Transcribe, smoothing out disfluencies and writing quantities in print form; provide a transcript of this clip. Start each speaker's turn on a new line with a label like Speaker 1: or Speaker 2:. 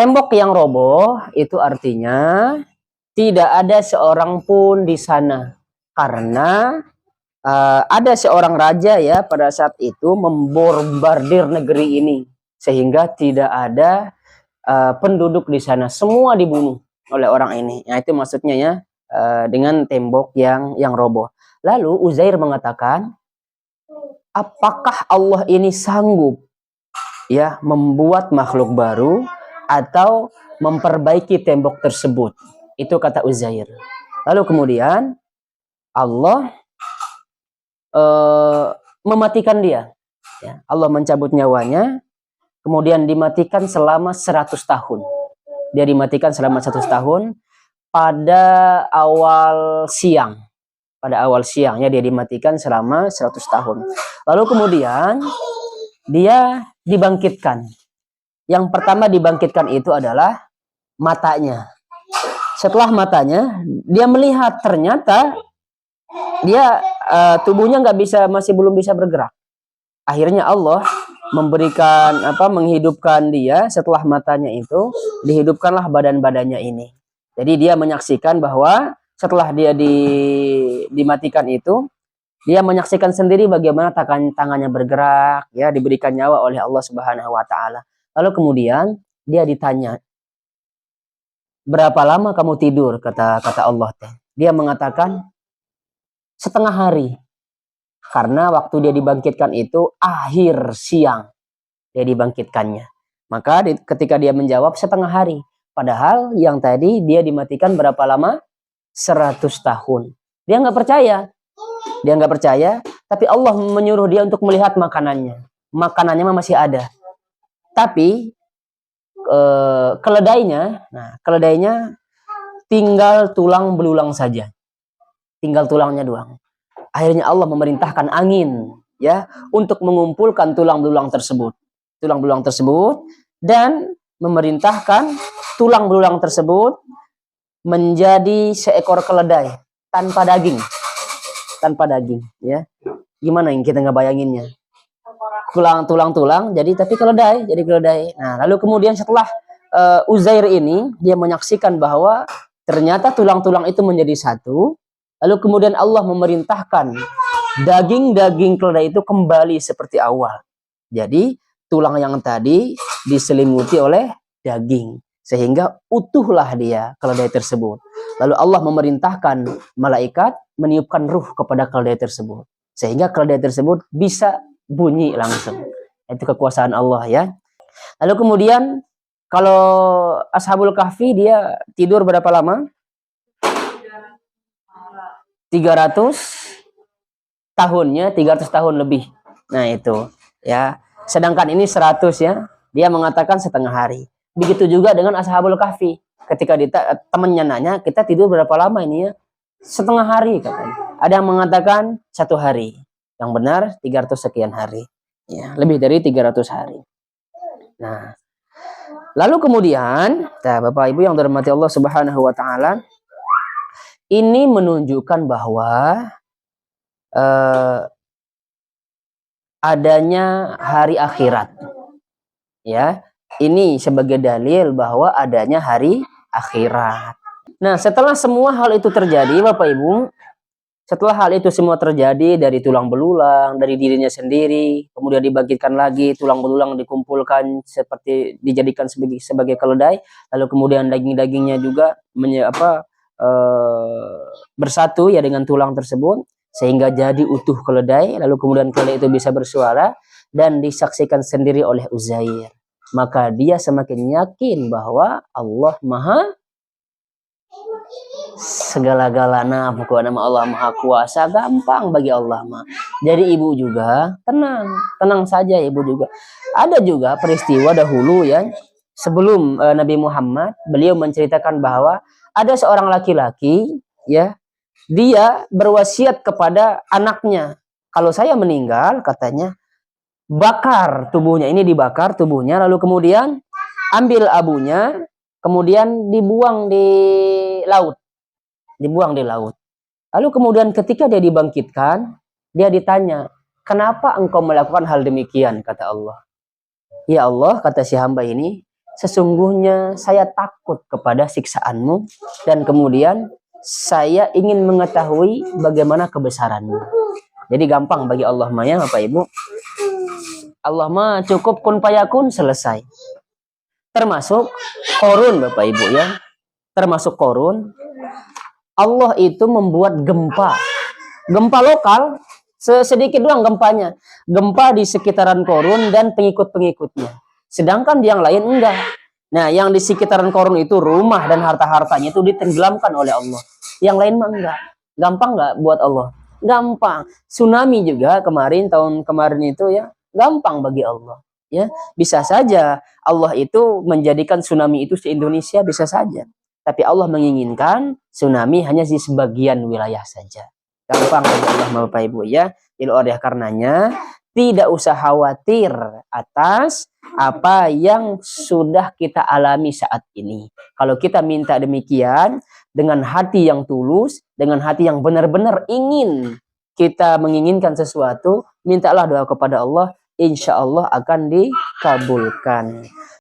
Speaker 1: Tembok yang roboh itu artinya tidak ada seorang pun di sana, karena ada seorang raja ya pada saat itu membombardir negeri ini sehingga tidak ada penduduk di sana, semua dibunuh oleh orang ini. Nah, itu maksudnya ya dengan tembok yang roboh. Lalu Uzair mengatakan, apakah Allah ini sanggup ya membuat makhluk baru atau memperbaiki tembok tersebut? Itu kata Uzair. Lalu kemudian Allah mematikan dia. Ya, Allah mencabut nyawanya, kemudian dimatikan selama 100 tahun. Dia dimatikan selama 100 tahun pada awal siang. Pada awal siangnya dia dimatikan selama 100 tahun. Lalu kemudian dia dibangkitkan. Yang pertama dibangkitkan itu adalah matanya. Setelah matanya, dia melihat ternyata dia tubuhnya masih belum bisa bergerak. Akhirnya Allah memberikan menghidupkan dia. Setelah matanya itu dihidupkanlah badan-badannya ini. Jadi dia menyaksikan bahwa setelah dia dimatikan itu, dia menyaksikan sendiri bagaimana tangannya bergerak, ya, diberikan nyawa oleh Allah Subhanahu wa taala. Lalu kemudian dia ditanya, "Berapa lama kamu tidur?" kata Allah teh. Dia mengatakan, "Setengah hari." Karena waktu dia dibangkitkan itu akhir siang dia dibangkitkannya. Maka ketika dia menjawab setengah hari. Padahal yang tadi dia dimatikan berapa lama? 100 tahun. Dia nggak percaya. Dia nggak percaya, tapi Allah menyuruh dia untuk melihat makanannya. Makanannya masih ada. Tapi keledainya tinggal tulang belulang saja. Tinggal tulangnya doang. Akhirnya Allah memerintahkan angin ya untuk mengumpulkan tulang belulang tersebut. Tulang belulang tersebut dan memerintahkan tulang belulang tersebut menjadi seekor keledai tanpa daging. Tanpa daging ya. Gimana yang kita ngebayanginnya? Tulang-tulang jadi tapi keledai, jadi keledai. Nah, lalu kemudian setelah Uzair ini dia menyaksikan bahwa ternyata tulang-tulang itu menjadi satu. Lalu kemudian Allah memerintahkan daging-daging keledai itu kembali seperti awal. Jadi tulang yang tadi diselimuti oleh daging. Sehingga utuhlah dia keledai tersebut. Lalu Allah memerintahkan malaikat meniupkan ruh kepada keledai tersebut. Sehingga keledai tersebut bisa bunyi langsung. Itu kekuasaan Allah ya. Lalu kemudian kalau Ashabul Kahfi dia tidur berapa lama? 300 tahunnya, 300 tahun lebih. Nah itu ya. Sedangkan ini 100 ya. Dia mengatakan setengah hari. Begitu juga dengan Ashabul Kahfi. Ketika temannya nanya, kita tidur berapa lama ini ya? Setengah hari katanya. Ada yang mengatakan 1 hari. Yang benar 300 sekian hari. Ya, lebih dari 300 hari. Nah, lalu kemudian, Bapak Ibu yang dirahmati Allah Subhanahu wa taala, ini menunjukkan bahwa adanya hari akhirat. Ya, ini sebagai dalil bahwa adanya hari akhirat. Nah, setelah semua hal itu terjadi, Bapak Ibu, setelah hal itu semua terjadi dari tulang belulang, dari dirinya sendiri, kemudian dibangkitkan lagi, tulang belulang dikumpulkan seperti dijadikan sebagai keledai, lalu kemudian daging-dagingnya juga bersatu ya dengan tulang tersebut sehingga jadi utuh keledai, lalu kemudian keledai itu bisa bersuara dan disaksikan sendiri oleh Uzair. Maka dia semakin yakin bahwa Allah Maha segala-galana, pokoknya nama Allah Maha Kuasa, gampang bagi Allah mah. Jadi ibu juga tenang saja ibu juga. Ada juga peristiwa dahulu ya, sebelum Nabi Muhammad, beliau menceritakan bahwa ada seorang laki-laki ya, dia berwasiat kepada anaknya, kalau saya meninggal katanya bakar tubuhnya, ini dibakar tubuhnya, lalu kemudian ambil abunya, kemudian dibuang di laut. Lalu kemudian ketika dia dibangkitkan, dia ditanya, "Kenapa engkau melakukan hal demikian?" kata Allah. "Ya Allah," kata si hamba ini, sesungguhnya saya takut kepada siksaanmu, dan kemudian saya ingin mengetahui bagaimana kebesaranmu. Jadi gampang bagi Allah mah ya Bapak Ibu. Allah mah cukup kun fayakun, selesai. Termasuk Korun Bapak Ibu ya. Termasuk Korun. Allah itu membuat gempa. Gempa lokal, sedikit doang gempanya. Gempa di sekitaran Korun dan pengikut-pengikutnya. Sedangkan yang lain enggak. Nah, yang di sekitaran Korun itu rumah dan harta-hartanya itu ditenggelamkan oleh Allah. Yang lain mah enggak. Gampang enggak buat Allah? Gampang. Tsunami juga tahun kemarin itu ya, gampang bagi Allah. Ya, bisa saja Allah itu menjadikan tsunami itu se Indonesia, bisa saja. Tapi Allah menginginkan tsunami hanya di sebagian wilayah saja. Gampang bagi Allah Bapak Ibu ya. Jadi oleh karenanya tidak usah khawatir atas apa yang sudah kita alami saat ini. Kalau kita minta demikian dengan hati yang tulus, dengan hati yang benar-benar ingin kita menginginkan sesuatu, mintalah doa kepada Allah, insya Allah akan dikabulkan.